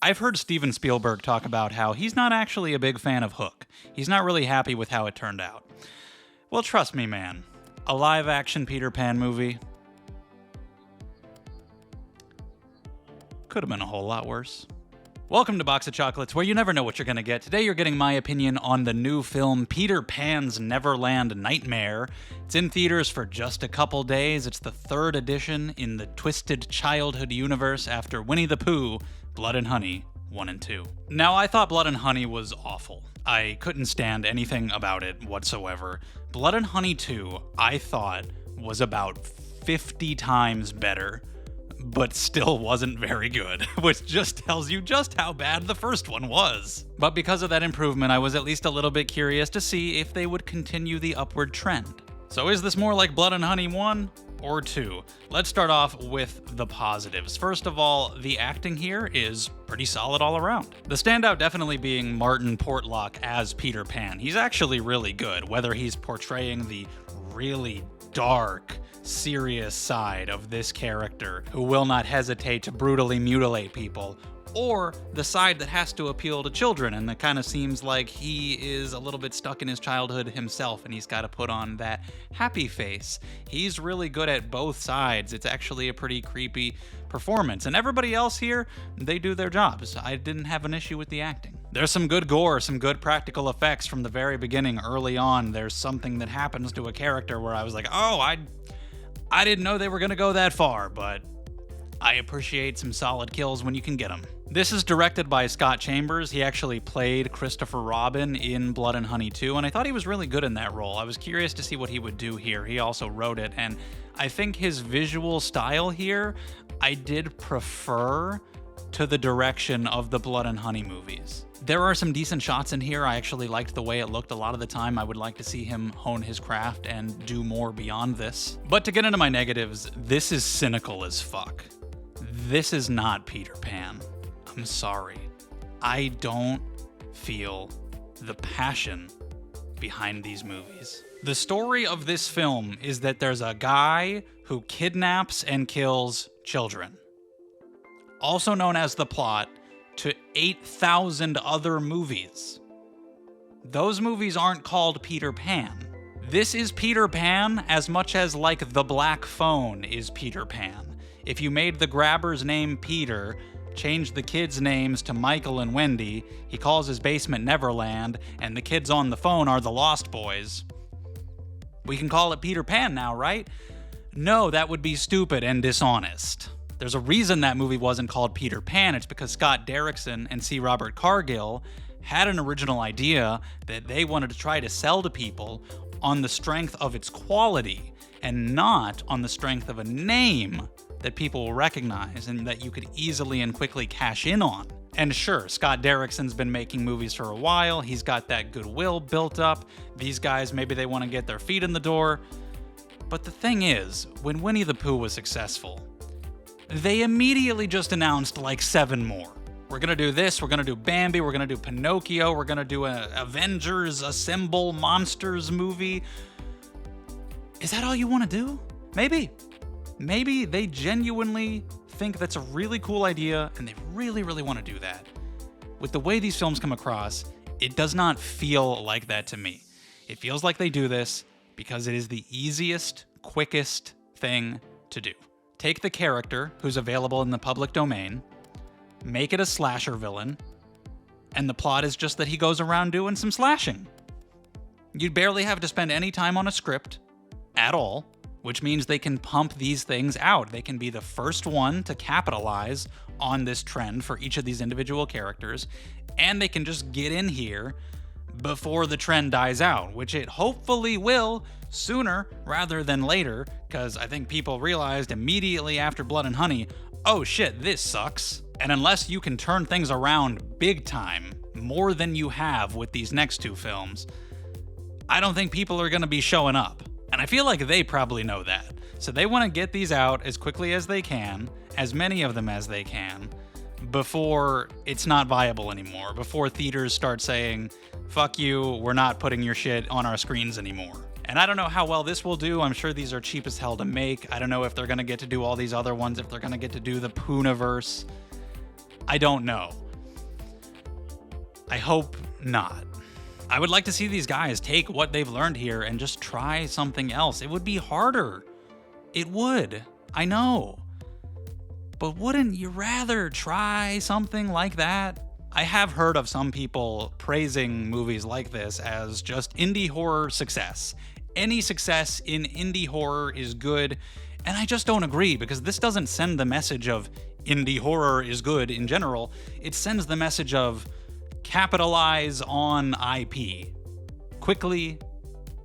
I've heard Steven Spielberg talk about how he's not actually a big fan of Hook. He's not really happy with how it turned out. Well, trust me, man. A live-action Peter Pan movie could have been a whole lot worse. Welcome to Box of Chocolates, where you never know what you're going to get. Today you're getting my opinion on the new film Peter Pan's Neverland Nightmare. It's in theaters for just a couple days. It's the third edition in the twisted childhood universe after Winnie the Pooh, Blood and Honey 1 and 2. Now, I thought Blood and Honey was awful. I couldn't stand anything about it whatsoever. Blood and Honey 2, I thought, was about 50 times better, but still wasn't very good, which just tells you just how bad the first one was. But because of that improvement, I was at least a little bit curious to see if they would continue the upward trend. So is this more like Blood and Honey 1 or 2? Let's start off with the positives. First of all, the acting here is pretty solid all around. The standout definitely being Martin Portlock as Peter Pan. He's actually really good, whether he's portraying the really dark, serious side of this character who will not hesitate to brutally mutilate people, or the side that has to appeal to children and that kind of seems like he is a little bit stuck in his childhood himself and he's got to put on that happy face. He's really good at both sides. It's actually a pretty creepy performance, and everybody else here, they do their jobs. I didn't have an issue with the acting. There's some good gore, some good practical effects from the very beginning. Early on, there's something that happens to a character where I was like, oh, I didn't know they were going to go that far, but I appreciate some solid kills when you can get them. This is directed by Scott Chambers. He actually played Christopher Robin in Blood and Honey 2, and I thought he was really good in that role. I was curious to see what he would do here. He also wrote it, and I think his visual style here, I did prefer to the direction of the Blood and Honey movies. There are some decent shots in here. I actually liked the way it looked a lot of the time. I would like to see him hone his craft and do more beyond this. But to get into my negatives, this is cynical as fuck. This is not Peter Pan. I'm sorry. I don't feel the passion behind these movies. The story of this film is that there's a guy who kidnaps and kills children, also known as the plot to 8,000 other movies. Those movies aren't called Peter Pan. This is Peter Pan as much as like The Black Phone is Peter Pan. If you made the grabber's name Peter, changed the kids' names to Michael and Wendy, he calls his basement Neverland, and the kids on the phone are the Lost Boys, we can call it Peter Pan now, right? No, that would be stupid and dishonest. There's a reason that movie wasn't called Peter Pan. It's because Scott Derrickson and C. Robert Cargill had an original idea that they wanted to try to sell to people on the strength of its quality and not on the strength of a name that people will recognize and that you could easily and quickly cash in on. And sure, Scott Derrickson's been making movies for a while. He's got that goodwill built up. These guys, maybe they want to get their feet in the door. But the thing is, when Winnie the Pooh was successful, they immediately just announced like 7 more. We're gonna do this, we're gonna do Bambi, we're gonna do Pinocchio, we're gonna do a Avengers Assemble Monsters movie. Is that all you want to do? Maybe. Maybe they genuinely think that's a really cool idea and they really, really want to do that. With the way these films come across, it does not feel like that to me. It feels like they do this because it is the easiest, quickest thing to do. Take the character who's available in the public domain, make it a slasher villain, and the plot is just that he goes around doing some slashing. You'd barely have to spend any time on a script at all, which means they can pump these things out. They can be the first one to capitalize on this trend for each of these individual characters, and they can just get in here before the trend dies out, which it hopefully will sooner rather than later, because I think people realized immediately after Blood and Honey, oh shit, this sucks. And unless you can turn things around big time, more than you have with these next 2 films, I don't think people are going to be showing up. And I feel like they probably know that. So they want to get these out as quickly as they can, as many of them as they can, before it's not viable anymore, before theaters start saying, fuck you, we're not putting your shit on our screens anymore. And I don't know how well this will do. I'm sure these are cheap as hell to make. I don't know if they're going to get to do all these other ones, if they're going to get to do the Pooniverse. I don't know. I hope not. I would like to see these guys take what they've learned here and just try something else. It would be harder. It would. I know. But wouldn't you rather try something like that? I have heard of some people praising movies like this as just indie horror success. Any success in indie horror is good, and I just don't agree, because this doesn't send the message of indie horror is good in general. It sends the message of capitalize on IP quickly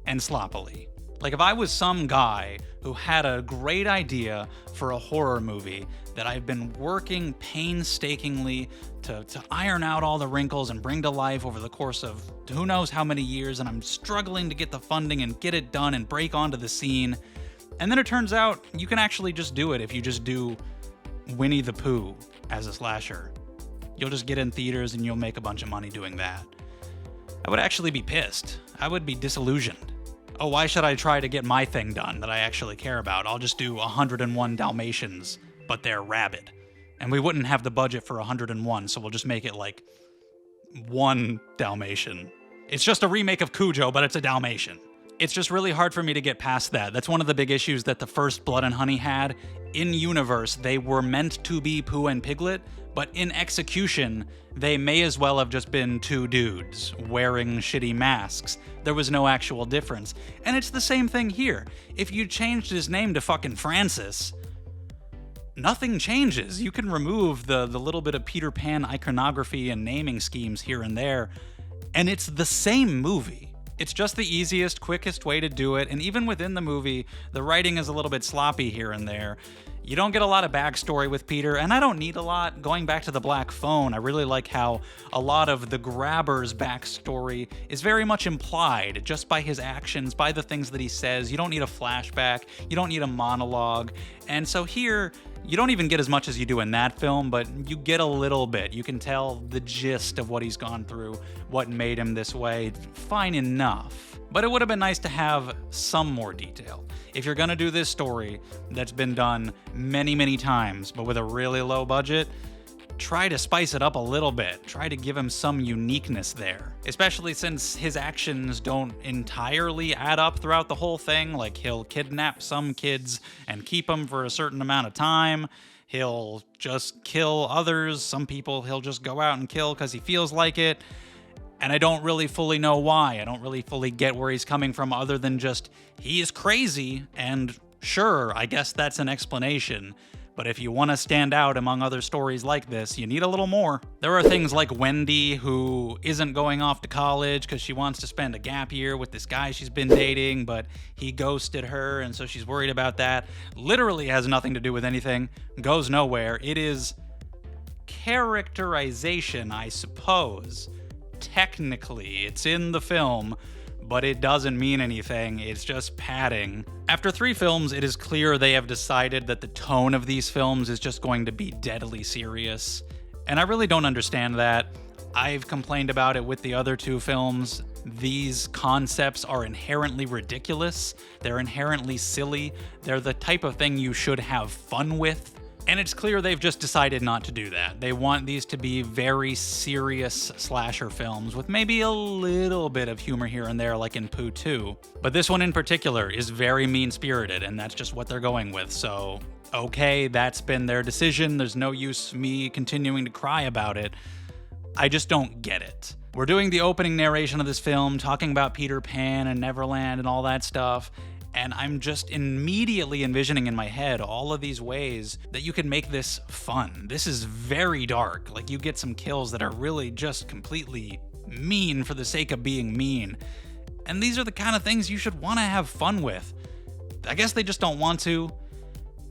and sloppily. Like, if I was some guy who had a great idea for a horror movie that I've been working painstakingly to iron out all the wrinkles and bring to life over the course of who knows how many years, and I'm struggling to get the funding and get it done and break onto the scene, and then it turns out you can actually just do it if you just do Winnie the Pooh as a slasher. You'll just get in theaters and you'll make a bunch of money doing that. I would actually be pissed. I would be disillusioned. Oh, why should I try to get my thing done that I actually care about? I'll just do 101 Dalmatians, but they're rabid. And we wouldn't have the budget for 101, so we'll just make it like 1 Dalmatian. It's just a remake of Cujo, but it's a Dalmatian. It's just really hard for me to get past that. That's one of the big issues that the first Blood and Honey had. In universe, they were meant to be Pooh and Piglet, but in execution, they may as well have just been 2 dudes wearing shitty masks. There was no actual difference. And it's the same thing here. If you changed his name to fucking Francis, nothing changes. You can remove the little bit of Peter Pan iconography and naming schemes here and there, and it's the same movie. It's just the easiest, quickest way to do it, and even within the movie, the writing is a little bit sloppy here and there. You don't get a lot of backstory with Peter, and I don't need a lot. Going back to the Black Phone, I really like how a lot of the grabber's backstory is very much implied just by his actions, by the things that he says. You don't need a flashback, you don't need a monologue, and so here, you don't even get as much as you do in that film, but you get a little bit. You can tell the gist of what he's gone through, what made him this way. Fine enough. But it would have been nice to have some more detail. If you're gonna do this story that's been done many, many times, but with a really low budget, try to spice it up a little bit. Try to give him some uniqueness there. Especially since his actions don't entirely add up throughout the whole thing. Like, he'll kidnap some kids and keep them for a certain amount of time. He'll just kill others. Some people he'll just go out and kill because he feels like it. And I don't really fully know why. I don't really fully get where he's coming from, other than just, he is crazy, and sure, I guess that's an explanation. But if you want to stand out among other stories like this, you need a little more. There are things like Wendy, who isn't going off to college because she wants to spend a gap year with this guy she's been dating, but he ghosted her, and so she's worried about that. Literally has nothing to do with anything, goes nowhere. It is characterization, I suppose. Technically, it's in the film, but it doesn't mean anything. It's just padding. After 3 films, it is clear they have decided that the tone of these films is just going to be deadly serious. And I really don't understand that. I've complained about it with the other 2 films. These concepts are inherently ridiculous. They're inherently silly. They're the type of thing you should have fun with. And it's clear they've just decided not to do that. They want these to be very serious slasher films with maybe a little bit of humor here and there, like in Pooh 2. But this one in particular is very mean-spirited, and that's just what they're going with. So, okay, that's been their decision. There's no use me continuing to cry about it. I just don't get it. We're doing the opening narration of this film, talking about Peter Pan and Neverland and all that stuff, and I'm just immediately envisioning in my head all of these ways that you could make this fun. This is very dark. Like, you get some kills that are really just completely mean for the sake of being mean. And these are the kind of things you should want to have fun with. I guess they just don't want to.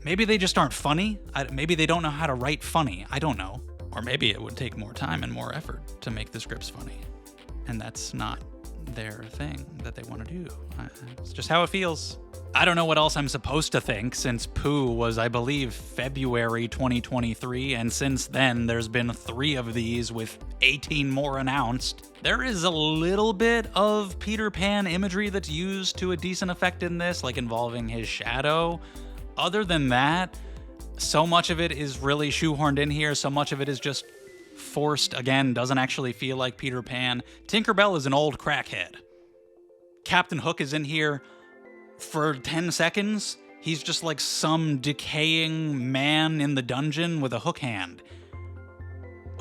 Maybe they just aren't funny. Maybe they don't know how to write funny. I don't know. Or maybe it would take more time and more effort to make the scripts funny. And that's not their thing that they want to do. It's just how it feels. I don't know what else I'm supposed to think, since Pooh was, I believe, February 2023, and since then there's been 3 of these with 18 more announced. There is a little bit of Peter Pan imagery that's used to a decent effect in this, like involving his shadow. Other than that, so much of it is really shoehorned in here, so much of it is just forced, again, doesn't actually feel like Peter Pan. Tinkerbell is an old crackhead. Captain Hook is in here for 10 seconds. He's just like some decaying man in the dungeon with a hook hand.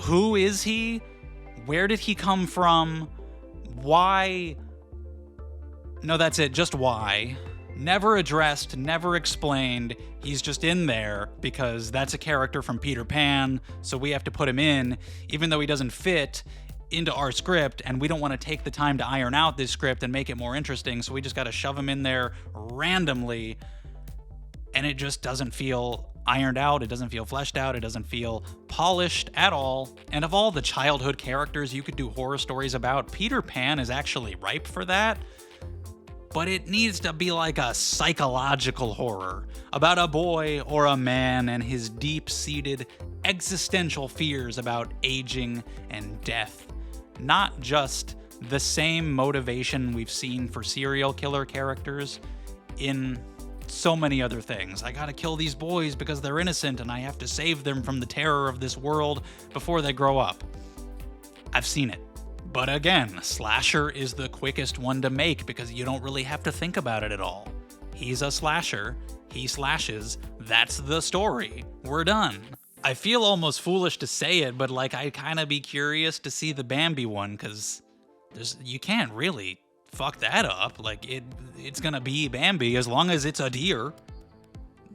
Who is he? Where did he come from? Why? No, that's it. Just why. Never addressed, never explained. He's just in there because that's a character from Peter Pan, so we have to put him in, even though he doesn't fit into our script, and we don't want to take the time to iron out this script and make it more interesting, so we just got to shove him in there randomly, and it just doesn't feel ironed out, it doesn't feel fleshed out, it doesn't feel polished at all. And of all the childhood characters you could do horror stories about, Peter Pan is actually ripe for that. But it needs to be like a psychological horror about a boy or a man and his deep-seated existential fears about aging and death. Not just the same motivation we've seen for serial killer characters in so many other things. I gotta kill these boys because they're innocent and I have to save them from the terror of this world before they grow up. I've seen it. But again, slasher is the quickest one to make because you don't really have to think about it at all. He's a slasher, he slashes, that's the story. We're done. I feel almost foolish to say it, but like I'd kind of be curious to see the Bambi one because you can't really fuck that up. Like it's gonna be Bambi as long as it's a deer.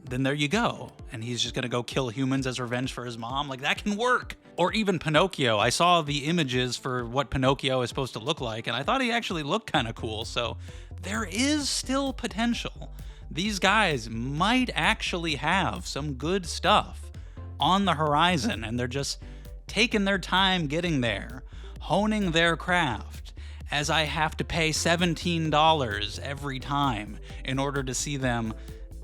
Then there you go. And he's just gonna go kill humans as revenge for his mom. Like that can work. Or even Pinocchio. I saw the images for what Pinocchio is supposed to look like, and I thought he actually looked kind of cool. So there is still potential. These guys might actually have some good stuff on the horizon, and they're just taking their time getting there, honing their craft, as I have to pay $17 every time in order to see them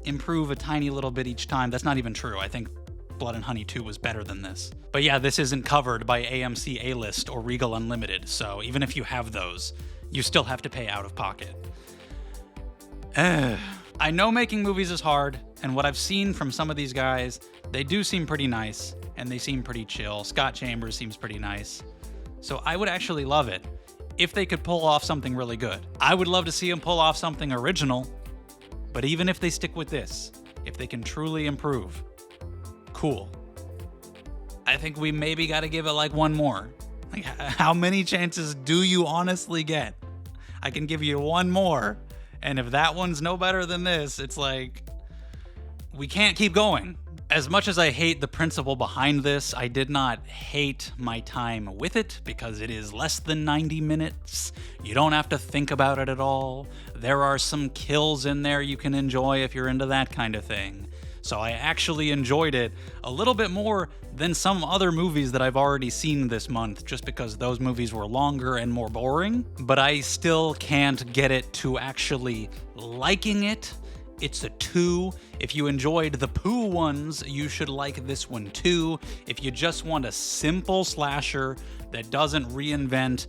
improve a tiny little bit each time. That's not even true. I think Blood and Honey 2 was better than this. But yeah, this isn't covered by AMC A-List or Regal Unlimited, so even if you have those, you still have to pay out of pocket. I know making movies is hard, and what I've seen from some of these guys, they do seem pretty nice, and they seem pretty chill. Scott Chambers seems pretty nice. So I would actually love it if they could pull off something really good. I would love to see them pull off something original, but even if they stick with this, if they can truly improve, cool. I think we maybe got to give it like one more. Like, how many chances do you honestly get? I can give you one more, and if that one's no better than this, it's like, we can't keep going. As much as I hate the principle behind this, I did not hate my time with it because it is less than 90 minutes. You don't have to think about it at all. There are some kills in there you can enjoy if you're into that kind of thing. So I actually enjoyed it a little bit more than some other movies that I've already seen this month, just because those movies were longer and more boring. But I still can't get it to actually liking it. It's a 2. If you enjoyed the Pooh ones, you should like this one too. If you just want a simple slasher that doesn't reinvent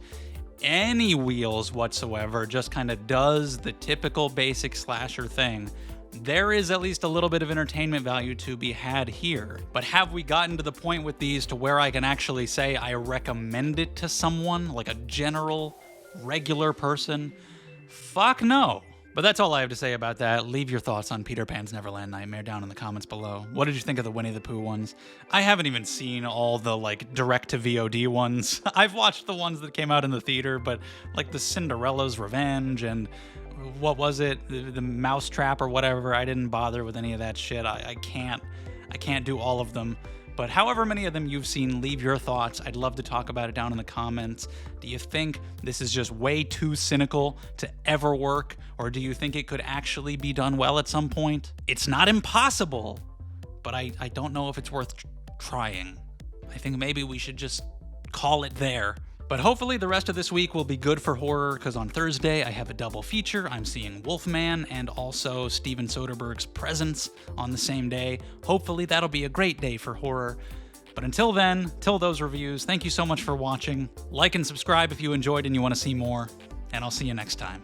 any wheels whatsoever, just kind of does the typical basic slasher thing, there is at least a little bit of entertainment value to be had here. But have we gotten to the point with these to where I can actually say I recommend it to someone, like a general, regular person? Fuck no. But that's all I have to say about that. Leave your thoughts on Peter Pan's Neverland Nightmare down in the comments below. What did you think of the Winnie the Pooh ones? I haven't even seen all the like direct-to-VOD ones. I've watched the ones that came out in the theater, but like the Cinderella's Revenge and what was it? The Mousetrap or whatever. I didn't bother with any of that shit. I can't do all of them. But however many of them you've seen, leave your thoughts. I'd love to talk about it down in the comments. Do you think this is just way too cynical to ever work? Or do you think it could actually be done well at some point? It's not impossible, but I don't know if it's worth trying. I think maybe we should just call it there. But hopefully the rest of this week will be good for horror, because on Thursday I have a double feature. I'm seeing Wolfman and also Steven Soderbergh's Presence on the same day. Hopefully that'll be a great day for horror. But until then, till those reviews, thank you so much for watching. Like and subscribe if you enjoyed and you want to see more, and I'll see you next time.